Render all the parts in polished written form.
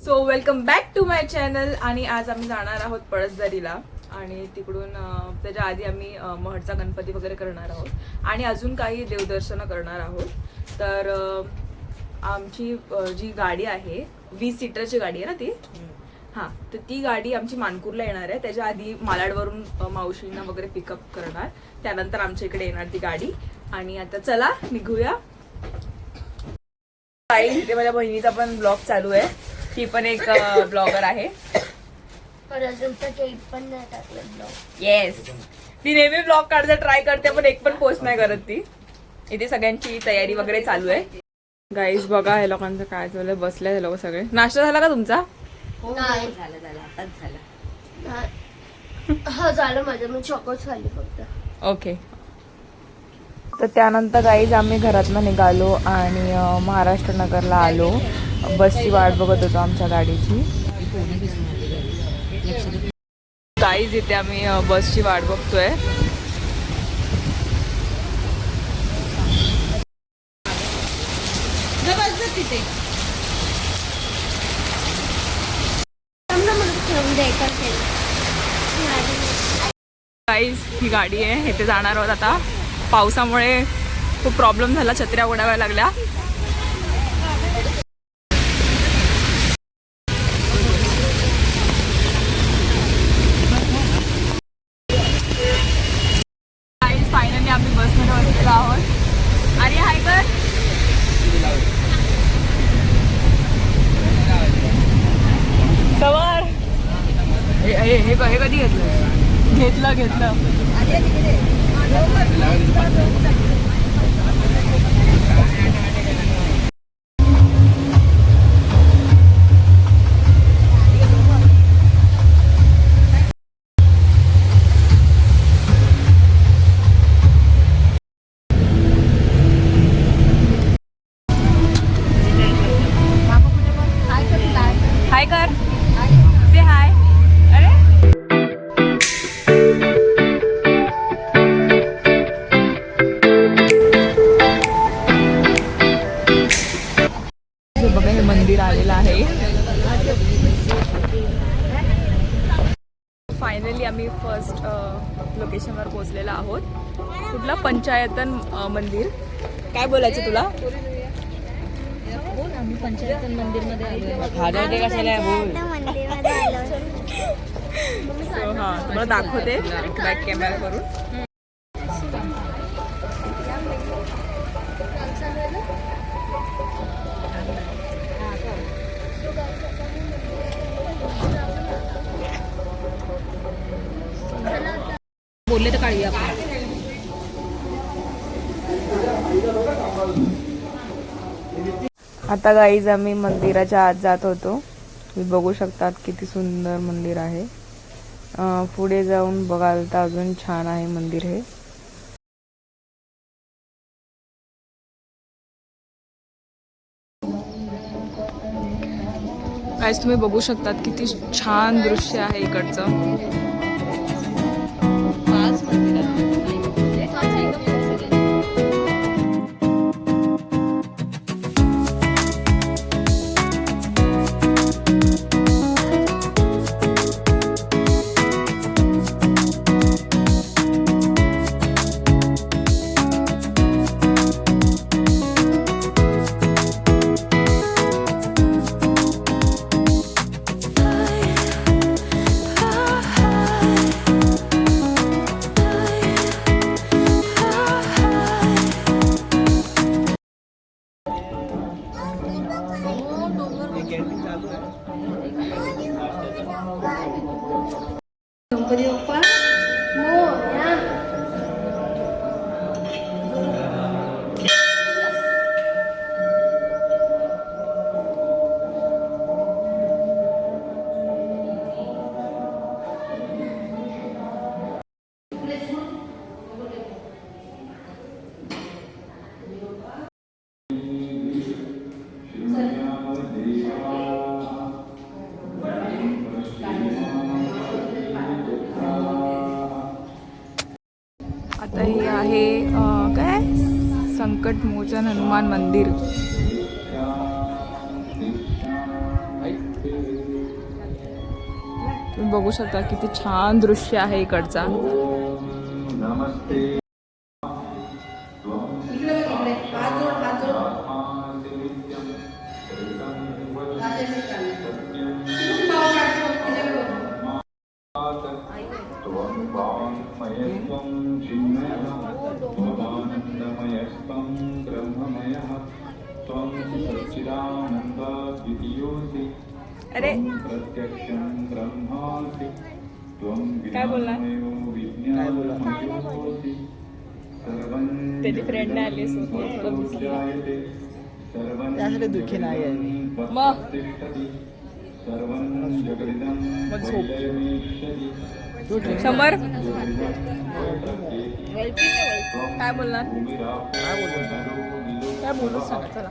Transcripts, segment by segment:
So welcome back to my channel. आणि आज आम्ही जाणार आहोत पळसदरीला आणि तिकडून त्याच्या आधी आम्ही महडचा गणपती वगैरे करणार आहोत आणि अजून काही देवदर्शनं करणार आहोत. तर आमची जी गाडी आहे 20 सीटरची गाडी आहे ना ती, हां, तर ती गाडी आमची मानकूरला येणार आहे. त्याच्या आधी मालाडवरून मावशींना वगैरे पिकअप करणार, त्यानंतर आमच्या इकडे येणार ती गाडी. आणि आता चला निघूया. इथे माझ्या बहिणीचा पण ब्लॉग चालू आहे, ती पण एक ब्लॉगर आहे. येस, ती नेहमी ब्लॉग काढते, ट्राय करते, पण एक पण पोस्ट नाही करत ती. इथे सगळ्यांची तयारी वगैरे चालू आहे. गाईज बघा हे लोकांचं काय चालू आहे. बसले हे लोक सगळे. नाश्ता झाला का तुमचा? नाही झालं, आताच झालं. हा झालं माझं, मी चॉकोच खाल्ली फक्त. ओके. तर त्यानंतर गाईज आम्ही घरातनं निघालो आणि महाराष्ट्र नगरला आलो. बसची वाट बघत होतो आमच्या गाडीची. गाईज इथे आम्ही बसची वाट बघतोय. गाईज ही गाडी आहे, इथे जाणार आहोत. आता पावसामुळे खूप प्रॉब्लेम झाला, छत्र्या ओढाव्या लागल्या. गाईज फायनली आम्ही बसमध्ये बसलेलो आहोत. अरे हाय कर. सवार हे कधी घेतलं घेतलं. हाय कर, से हाय. अरे बघा हे मंदिर आलेलं आहे. फायनली आम्ही फर्स्ट लोकेशनवर पोहोचलेलो आहोत. कुठलं पंचायतन मंदिर. काय बोलायचं तुला? आम्ही पंचायतन मंदिर मध्ये आलो. हां, तुम्हाला दाखवते बॅक कॅमेरा करून. बोलले तर काढूया आपण. आता गाईज आम्ही मंदिराच्या आत जात होतो. तुम्ही बघू शकतात किती सुंदर मंदिर आहे. पुढे जाऊन बघाल तर अजून छान आहे मंदिर हे. गाईज तुम्ही बघू शकतात किती छान दृश्य आहे इकडचं. गणपती बाप्पा आता हे आहे काय संकटमोचन हनुमान मंदिर. तुम्ही बघू शकता किती छान दृश्य आहे इकडचा. अरे काय बोलला त्याची फ्रेंड नाही आली त्यासाठी दुःखी नाही आहे मी. मग शंभर काय बोलणार काय बोलू सांगा चला.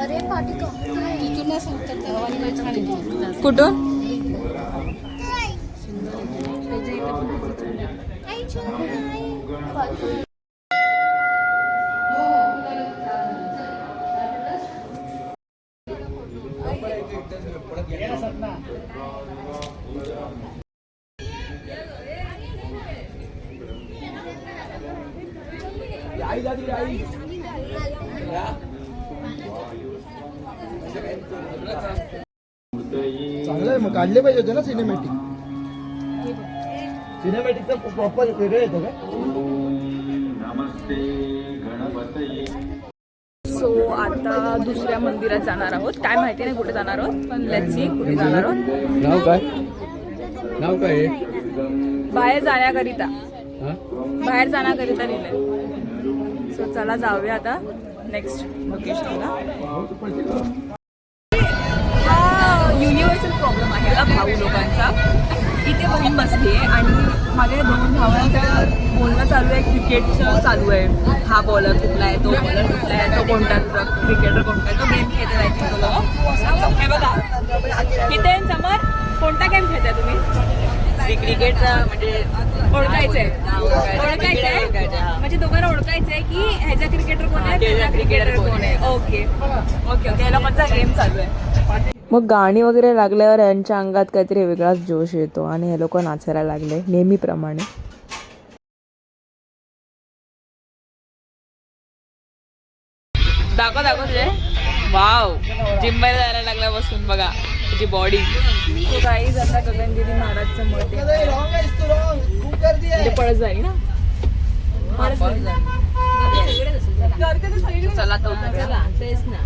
अरे पाठी कुठून चांगलं आहे मग काढले पाहिजे होते ना सिनेमॅटिक. सिनेमॅटिक तर प्रॉपर वेगळं येतं का. सो आता दुसऱ्या मंदिरात जाणार आहोत. काय माहिती नाही कुठे जाणार आहोत पण लेट्स सी कुठे जाणार आहोत. नाव काय बाहेर जाण्याकरिता लिहिलंय. सो चला जाऊया आता नेक्स्ट लोकेशनला. हा युनिव्हर्सल प्रॉब्लेम आहे भाऊ लोकांचा. इथे बहीण बसली आहे आणि माझ्या 2 भावांचं बोलणं चालू आहे. क्रिकेटचं चालू आहे. हा बॉलर कुठला आहे तो बॉलर कुठला आहे तो कोणता क्रिकेटर कोणता आहे तो गेम खेळत आहे. हे बघा इथे समोर कोणता गेम खेळताय तुम्ही. क्रिकेटचा म्हणजे ओळखायचंय म्हणजे दोघांना ओळखायचंय की ह्याचा क्रिकेटर कोण आहे त्याचा क्रिकेटर कोण आहे. ओके ओके ओके याला माझा गेम चालू आहे. मग गाणी वगैरे लागल्यावर यांच्या अंगात काहीतरी वेगळाच जोश येतो आणि हे लोक नाचायला लागले नेहमीप्रमाणे. दाखव तुझे. वाव जिम्बाला जायला लागला बसून बघा त्याची बॉडी. तो काही आता गगनगिरी महाराजचं मठ आहे पळत जाईल ना. चला तेच ना.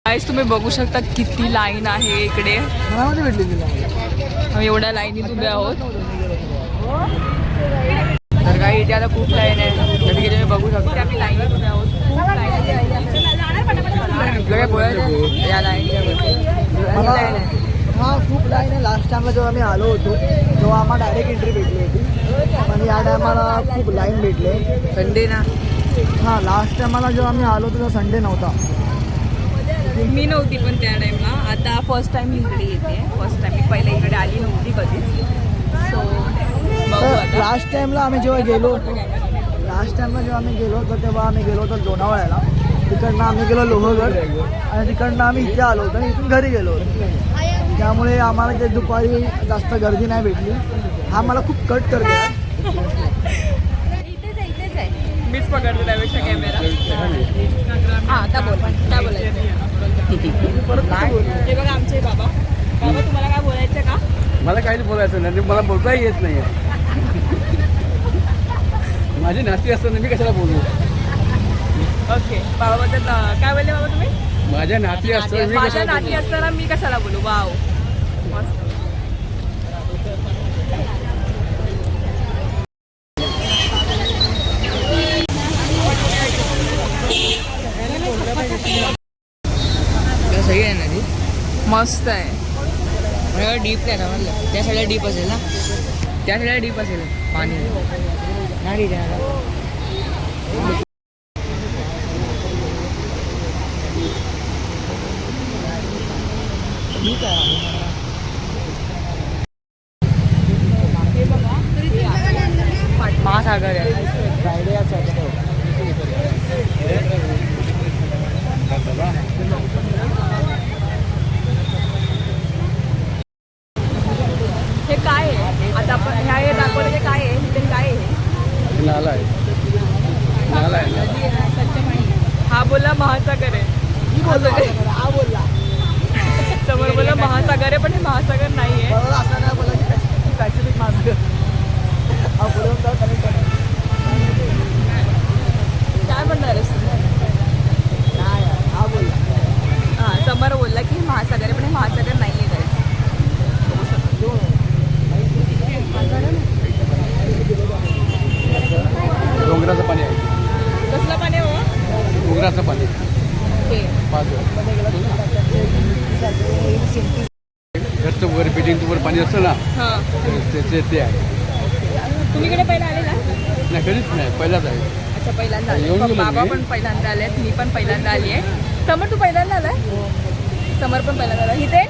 गाईस तुम्ही बघू शकता किती लाईन आहे इकडे. आम्ही एवढ्या लाईनीत उभे आहोत. तर काही इथे आता खूप लाईन आहे. तुम्ही बघू शकता आम्ही लाईनीत उभे आहोत. खूप लाईन या लाईन. हा खूप लाईन आहे. लास्ट टाइमला जेव्हा आम्ही आलो होतो तेव्हा आम्हाला डायरेक्ट एंट्री भेटली होती आणि या टायमाला खूप लाईन भेटले. संडे ना. हां लास्ट टायमाला जेव्हा आम्ही आलो होतो तेव्हा संडे नव्हता. मी नव्हती पण त्या टाइमला. आता फर्स्ट टाइम मी इकडे येते. फर्स्ट टाइम मी पहिले इकडे आली नव्हती कधीच. सो लास्ट टाइमला आम्ही जेव्हा गेलो होतो तेव्हा आम्ही गेलो होतो लोणावळ्याला. तिकडनं आम्ही गेलो लोहगड आणि तिकडनं आम्ही इथे आलो होतो आणि इथून घरी गेलो होतो. त्यामुळे आम्हाला ते दुपारी जास्त गर्दी नाही भेटली. हा मला खूप कट करते. मीच पकडते त्यापेक्षा कॅमेरा. हां आता बोल काय बोलायचं. हे बघा आमचे बाबा. तुम्हाला काय बोलायचं का. मला काहीच बोलायचं नाही. मला बोलताही येत नाही. माझी नाती असताना मी कशाला बोलू. ओके बाबाबद्दल काय बोलले बाबा तुम्ही. माझ्या नाती असताना मी कशाला बोलू. वाव मस्त. मस्त आहे. डीप नाही ना म्हणलं त्या साईडला डीप असेल ना त्या साईडला डीप असेल पाणी नाही महासागर आहे. हे काय आहे आता आपण ह्या हे दाखवलं ते काय आहे ते काय आहे. नाला आहे नाला आहे. हा बोला महासागर आहे. हा बोलला समोर बोला महासागर आहे पण हे महासागर नाही आहे. बरोबर असं नाही बोला की पॅसिफिक महासागर हा बोलून जाऊ कनेक्ट करा. काय म्हणणार आहेस तू? नाही हा बोलला हां समोर बोलला की हे महासागर आहे पण हे महासागर नाही आहे गाईस. डोंगराचं पाणी आहे. कसलं पाणी हो? डोंगराचं पाणी हे पाच घरचं वगैरे बिल्डिंगचं वर पाणी असतं ना हां ते आहे. तुम्ही इकडे पहिला आलेला? नाही कधीच नाही पहिलाच आहे. अच्छा पहिल्यांदा आले. येऊन गेलो बाबा मी. पण पहिल्यांदा आलेत मी पण पहिल्यांदा आली आहे. समर तू पहिल्यांदा आलाय? समर पण पहिल्यांदा आला. इथे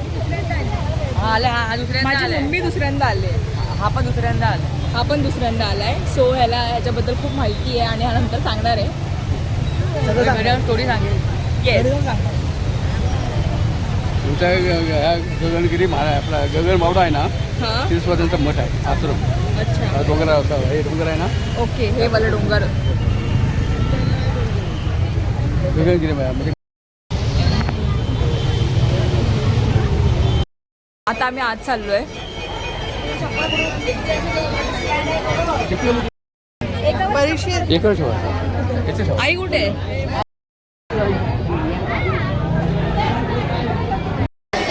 आला हा दुसऱ्यांदा माझी आलाय. मम्मी दुसऱ्यांदा आले. हा पण दुसऱ्यांदा आला. हा पण दुसऱ्यांदा आलाय. सो ह्याच्याबद्दल खूप माहिती आहे आणि हा नंतर सांगणार आहे. व्हिडिओ स्टोरी सांगेल. येस तुमच्या ह्या गगनगिरी आपला गगन मावडा आहे ना हां तिरुस्वादांचा मठ आहे आश्रम. अच्छा डोंगर हे डोंगर आहे ना ओके हे वाला डोंगर. गगनगिरी म्हणजे आता आम्ही आज चाललोय. एकर ठेवा. आई कुठे आहे?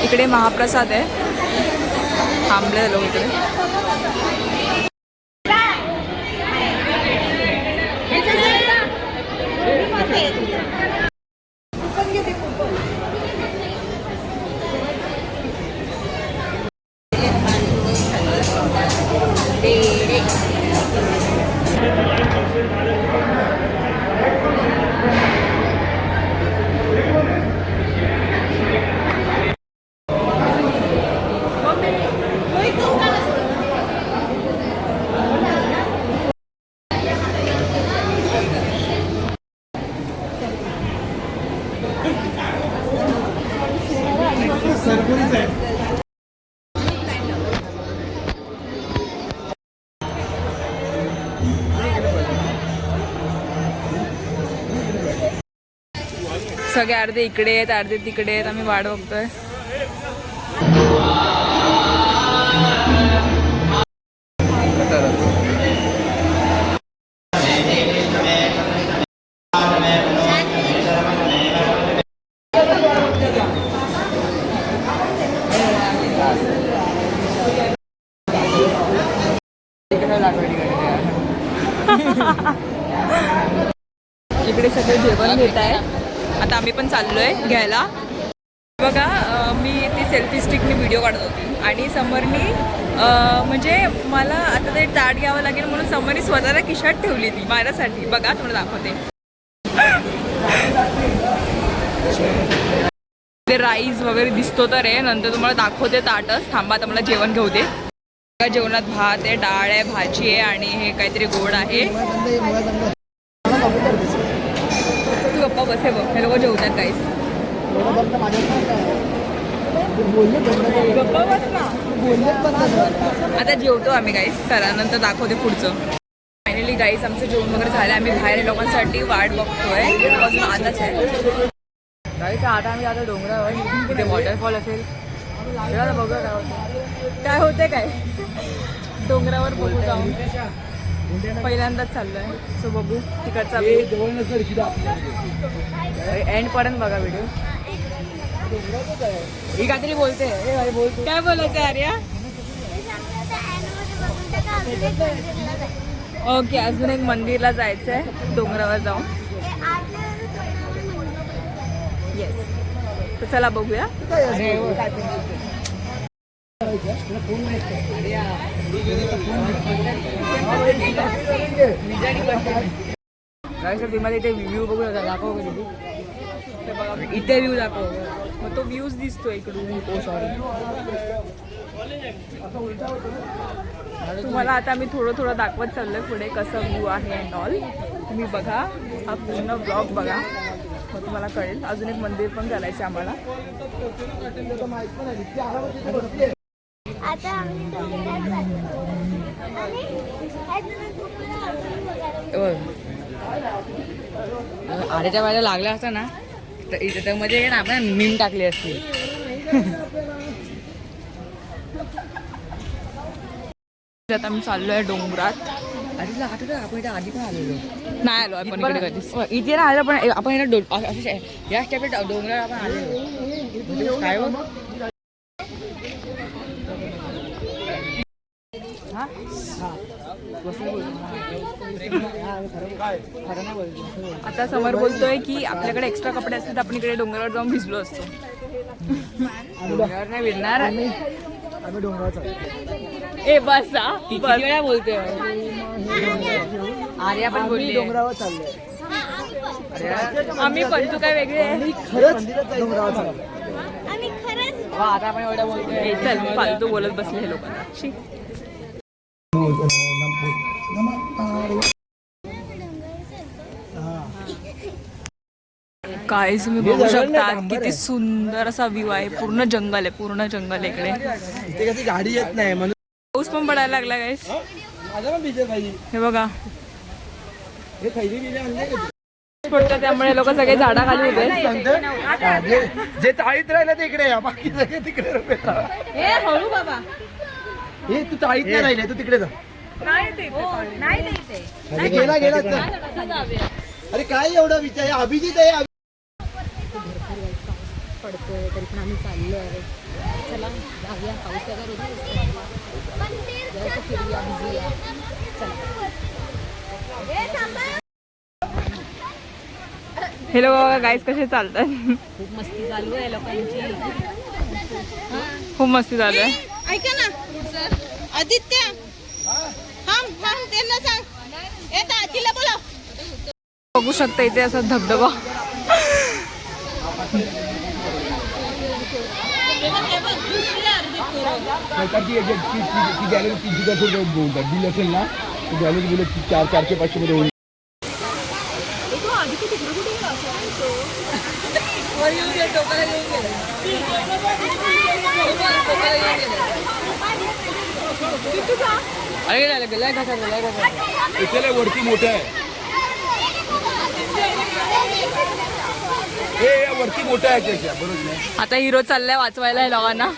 इकडे महाप्रसाद आहे. थांबलेलो इकडे. सगळे अर्धे इकडे आहेत अर्धे तिकडे आहेत. आम्ही वाट बघतोय. इकडे सगळे जेवण घेत आहे. आता आम्ही पण चाललोय घ्यायला. बघा मी ती सेल्फी स्टिकने व्हिडिओ काढत होती आणि समरनी म्हणजे मला आता ते ताट घ्यावं लागेल म्हणून समरनी स्वतःला खिशात ठेवली ती माझ्यासाठी. बघा तुम्हाला दाखवते. ते राईस वगैरे दिसतो तर आहे. नंतर तुम्हाला दाखवते ताटच. थांबा आता मला जेवण घेऊ दे. जेवणात भात आहे डाळ आहे भाजी आहे आणि हे काहीतरी गोड आहे. तू गप्पा बसे बघ हे लोक जेवतात काहीच. गप्पा बस ना. आता जेवतो आम्ही गाईस. चला नंतर दाखवते पुढचं. फायनली गाईस आमचं जेवण वगैरे झालं. आम्ही बाहेर लोकांसाठी वाट बघतोय. अजून आताच आहे गाईच्या आता आम्ही आता डोंगरावर तिथे वॉटरफॉल असेल बघा काय होते काय डोंगरावर बघू जाऊन. पहिल्यांदाच चाललोय. सो बघू तिकडचा एंड पर्यंत बघा व्हिडिओ. ही काहीतरी बोलते. काय बोलायचं आर्या? ओके अजून एक मंदिरला जायचं आहे डोंगरावर जाऊन. येस तर चला बघूया. तुम्हाला इथे व्ह्यू बघू दाखव इथे व्ह्यू दाखव. मग तो व्ह्यूज दिसतोय इकडून. ओ सॉरी. तुम्हाला आता मी थोडं दाखवत चाललोय पुढे कसं व्ह्यू आहे अँड ऑल. तुम्ही बघा, हा पूर्ण ब्लॉग बघा, मग तुम्हाला कळेल. अजून एक मंदिर पण करायचं आम्हाला. आता आम्ही डोंगरात जातो. आणि आधीच्या वेळेला लागला असता ना तर इथे त्यामध्ये ना आपण मीम टाकली असती. आता आम्ही चाललोय डोंगरात. आधी आठवतं आपण इथे आधी पण आलेलो नाही आलो आपण इकडे कधीच. इथे ना आलं पण आपण या स्टेपला डोंगरावर आपण आलेलो काय बघ. आता समोर बोलतोय की आपल्याकडे एक्स्ट्रा कपडे असतात, आपण इकडे डोंगरावर जाऊन भिजलो असतो. डोंगरावर नाही भिजणार. आम्ही डोंगरावर चालतो. ए बस हा, किती बस. वेळा बोलतोय आर्या पण आम्ही बोलली. डोंगरावर चाललोय. आम्ही पण तू काय वेगळे आहे. खरंच डोंगरावर चाललोय. आम्ही खरंच आता आपण एवढं बोलतोय. चल फालतू बोलत बसले हे लोकांना. शी. काय तुम्ही बघू शकता किती सुंदर असा व्ह्यू आहे. पूर्ण जंगल आहे, पूर्ण जंगल इकडे. इथे कधी गाडी येत नाही म्हणून पाऊस पण पडायला लागला गाईस. हे बघा पडतं, त्यामुळे लोक सगळे झाडाखाली उभे आहेत. जे चाळीत राहिलं ते इकडे या, बाकी सगळे तिकडे हळू बाबा. हे तू चाळीत नाही राहिले, तू तिकडे जा. अरे गेला गेला चल. अरे काय एवढा विचार, अभिजित आहे. पडतोय तरी पण आम्ही चाललोय. चला जाऊया, पाऊस वगैरे जरासं फिरूया, भिजूया. हे लोक गाईस कसे चालतात. खूप मस्ती चालू आहे लोकांची. खूप मस्ती चालू आहे. ऐका ना आदित्य, थांब थांब त्यांना सांग. येत आजीला बोला. बघू शकता इथे असा धबधबा. गॅलरी 300 रुपये बिल असेल ना, गॅलरी बिल 400-500 मध्ये होईल. अरे गेलाय कसा इथे वरती मोठं आहे. हे वरती मोठं आहे त्याच्या बरोबर नाही. आता हिरो चाललाय वाचवायला या लोकांना.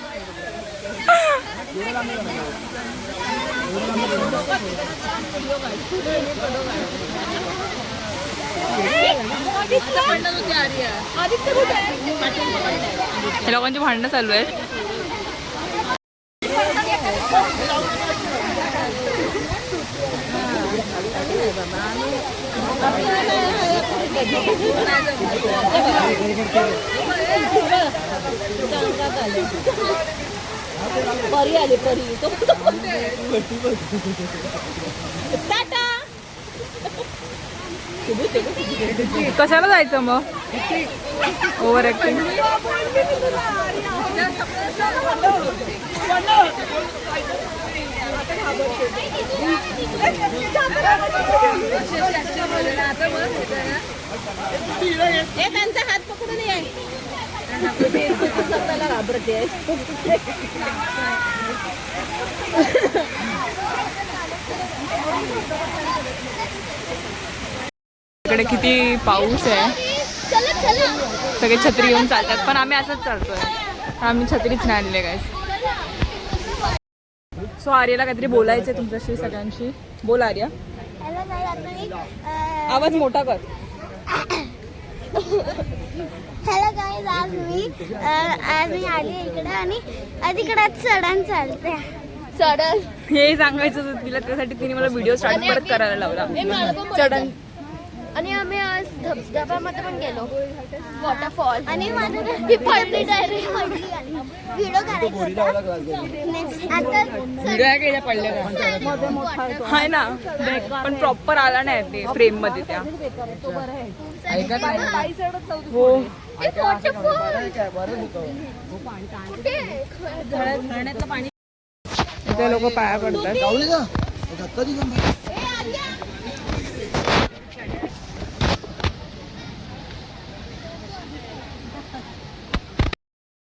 हे लोकांची भांडणं चालू आहेत. परी आली परी. कशाला जायचं मग. Over acting. त्यांचा हात पकडून ये. घाबरते. इकडे किती पाऊस आहे. सगळे छत्री घेऊन चालतात, पण आम्ही असंच चालतोय. आम्ही छत्रीच नाही आणले काय. सो आर्याला काहीतरी बोलायचंय तुमच्याशी सगळ्यांशी. बोल आर्या. आवाज मोठा कर. हॅलो गाईज, आज मी आली इकडे आणि इकडे चढण चालते. चढण हे सांगायचं होतं तिला, त्यासाठी तिने मला व्हिडिओ स्टार्ट परत करायला लावला. चढण आणि आम्ही आज धबधब्यामध्ये पण गेलो वॉटरफॉल आणि माझं ही पडली डायरेक्ट व्हिडिओ गोरीला वाला क्लास व्हिडिओ पडले का हाय ना पण प्रॉपर आला नाही ते फ्रेम मध्ये त्या ऐकत नाही. हो ते लोक पाया पडतात जाऊली का धक्का दिला ना.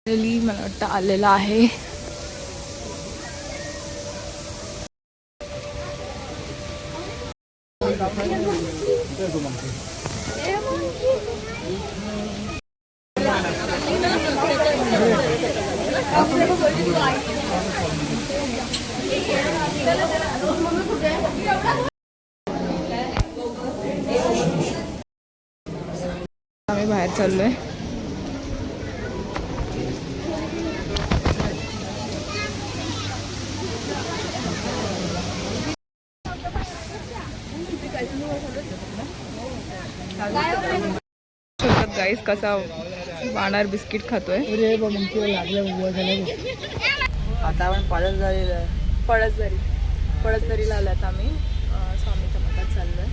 मला वाटतं आलेला आहे. आम्ही बाहेर चाललोय. गाईस कसा वाणार बिस्किट खातोय. अरे बा, मग तुला लागलं उभं झालं. आता आपण पालन झालेलं आहे. पळसदरीला आल्यात आम्ही. स्वामीच्या मठात चाललोय.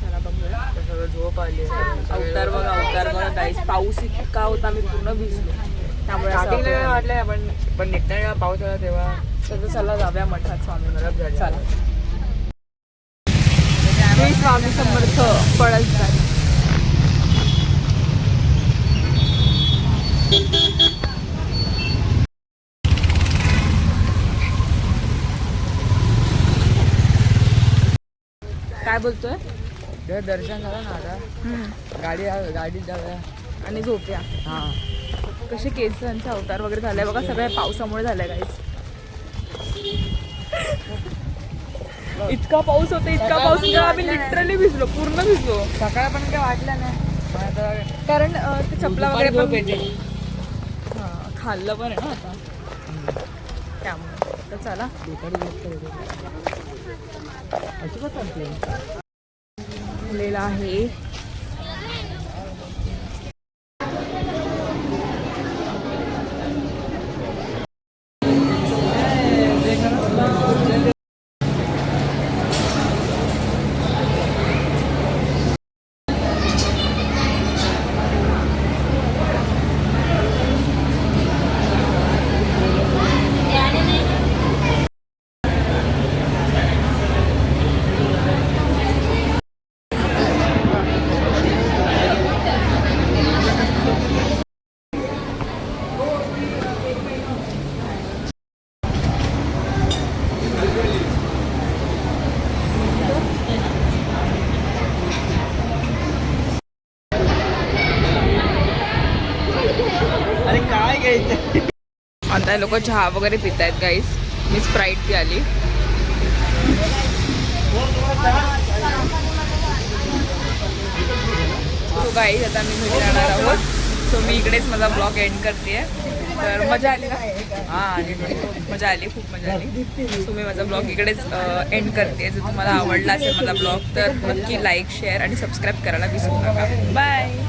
चला बघूया. सगळं झोप आली. अवतार बघा गाईस. पाऊस इतका होता मी पूर्ण भिजलो. त्यामुळे स्टार्टिंगला वाटलं पण निघताना पाऊस आला तेव्हा सगळं चला जाऊया मठात स्वामी गरज झाली. चला. श्री स्वामी समर्थ पळसदारी. काय बोलतोय. ते दर्शन झालं ना आता गाडीत जाऊया आणि झोप्या. हा. कसे केसांचे अवतार वगैरे झाले बघा. सगळ्या पावसामुळे झालंय गाईस. इतका पाऊस होता आम्ही लिटरली भिजलो. पूर्ण भिजलो. सकाळ पण काय वाटलं नाही पण आता कारण ते चपला वगैरे झोप पण येते. खाल्लं पण आहे ना आता त्यामुळे. तर चला झालेला आहे. आता लोक चहा वगैरे पित आहेत गाईस. मी स्प्राईट पी आली. सो गाईस आता मी घरी जाणार आहोत. सो मी इकडेच माझा ब्लॉग एंड करते. तर मजा आली ना. मजा आली, खूप मजा आली. सो मी माझा ब्लॉग इकडेच एंड करते. जर तुम्हाला आवडला असेल माझा ब्लॉग तर नक्की लाईक शेअर आणि सबस्क्राईब करायला विसरू नका. बाय.